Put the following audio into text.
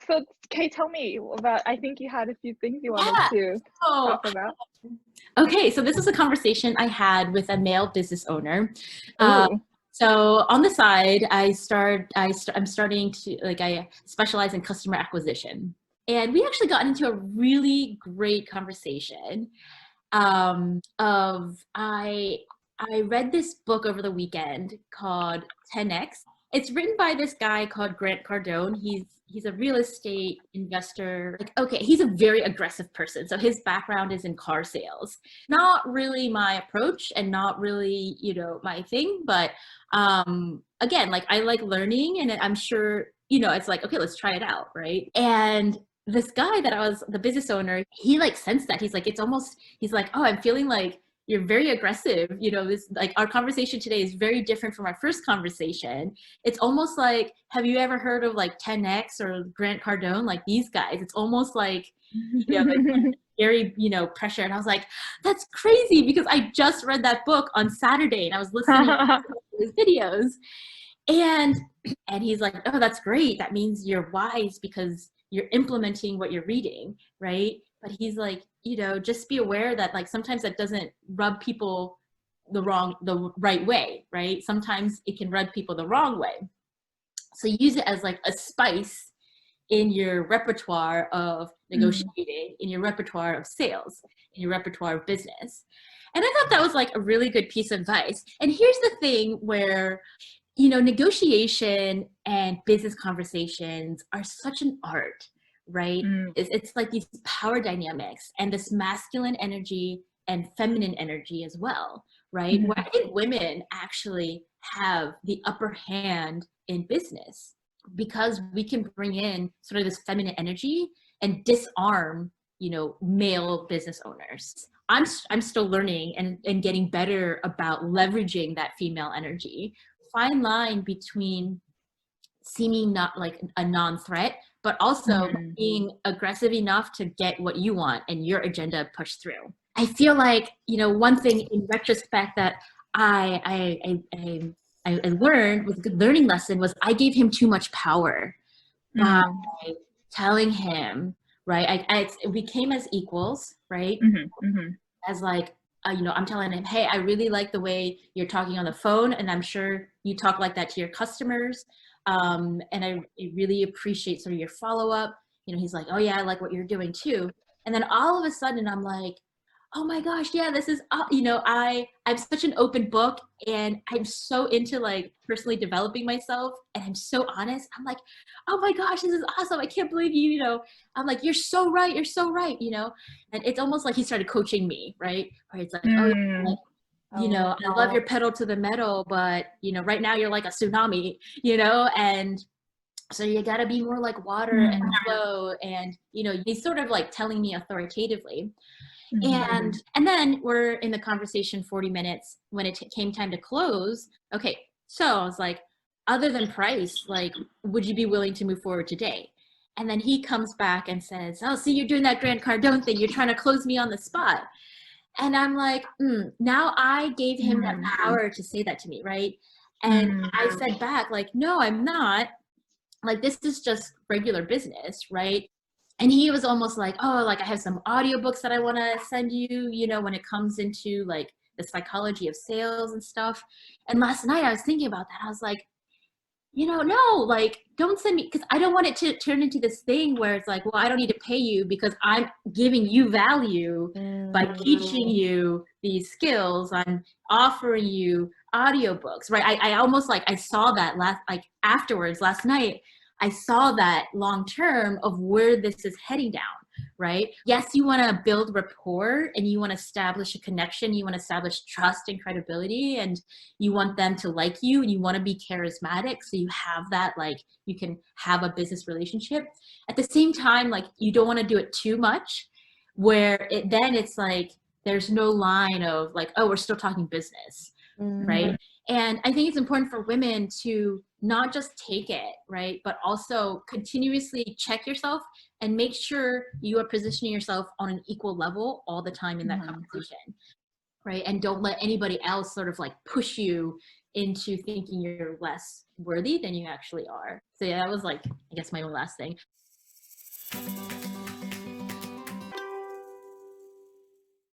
So Kay, tell me about, I think you had a few things you wanted to talk about. Okay, so this is a conversation I had with a male business owner. So on the side, I'm starting to, I specialize in customer acquisition. And we actually got into a really great conversation I read this book over the weekend called 10X. It's written by this guy called Grant Cardone. He's a real estate investor. He's a very aggressive person. So his background is in car sales. Not really my approach and not really, my thing. But again, I like learning, and I'm sure, it's like, okay, let's try it out, right? And this guy the business owner, he sensed that. He's like, oh, I'm feeling like you're very aggressive. This our conversation today is very different from our first conversation. It's almost like, have you ever heard of 10X or Grant Cardone? These guys, it's almost like, very, pressure. And I was like, that's crazy, because I just read that book on Saturday and I was listening to his videos. And he's like, oh, that's great. That means you're wise because you're implementing what you're reading, right? But he's like, just be aware that sometimes that doesn't rub people the right way, right? Sometimes it can rub people the wrong way. So use it as a spice in your repertoire of negotiating, in your repertoire of sales, in your repertoire of business. And I thought that was a really good piece of advice. And here's the thing where, negotiation and business conversations are such an art, right? It's like these power dynamics and this masculine energy and feminine energy as well, right? Where I think women actually have the upper hand in business because we can bring in sort of this feminine energy and disarm, male business owners. I'm still learning and getting better about leveraging that female energy. Fine line between seeming not like a non-threat, but also being aggressive enough to get what you want and your agenda pushed through. I feel like, one thing in retrospect that I learned was a good learning lesson was I gave him too much power by telling him, right? We came as equals, right? As I'm telling him, hey, I really like the way you're talking on the phone, and I'm sure you talk like that to your customers. And I really appreciate sort of your follow-up. He's like, oh yeah, I like what you're doing too. And then all of a sudden I'm like, oh my gosh, yeah, this is, I'm such an open book, and I'm so into personally developing myself, and I'm so honest. I'm like, oh my gosh, this is awesome. I can't believe you, I'm like, you're so right. And it's almost like he started coaching me, right? Where it's like, I love your pedal to the metal, but right now you're like a tsunami, and so you got to be more like water and flow. And, he's sort of telling me authoritatively. And then we're in the conversation 40 minutes when it came time to close. Okay. So I was like, other than price, would you be willing to move forward today? And then he comes back and says, oh, see, you're doing that Grant Cardone thing. You're trying to close me on the spot. And I'm like, now I gave him that power to say that to me, right? And I said back, no, I'm not. This is just regular business, right? And he was almost like, oh, I have some audiobooks that I want to send you, when it comes into the psychology of sales and stuff. And last night I was thinking about that. I was like, no, don't send me, because I don't want it to turn into this thing where it's well, I don't need to pay you because I'm giving you value by teaching you these skills. I'm offering you audiobooks, right? I almost I saw that afterwards last night. I saw that long term of where this is heading down, right? Yes, you want to build rapport and you want to establish a connection. You want to establish trust and credibility, and you want them to like you, and you want to be charismatic. So you have that, you can have a business relationship. At the same time, you don't want to do it too much where it's there's no line of oh, we're still talking business, right? And I think it's important for women to not just take it, right? But also continuously check yourself and make sure you are positioning yourself on an equal level all the time in that conversation, right? And don't let anybody else sort of push you into thinking you're less worthy than you actually are. So yeah, that was I guess my own last thing. す。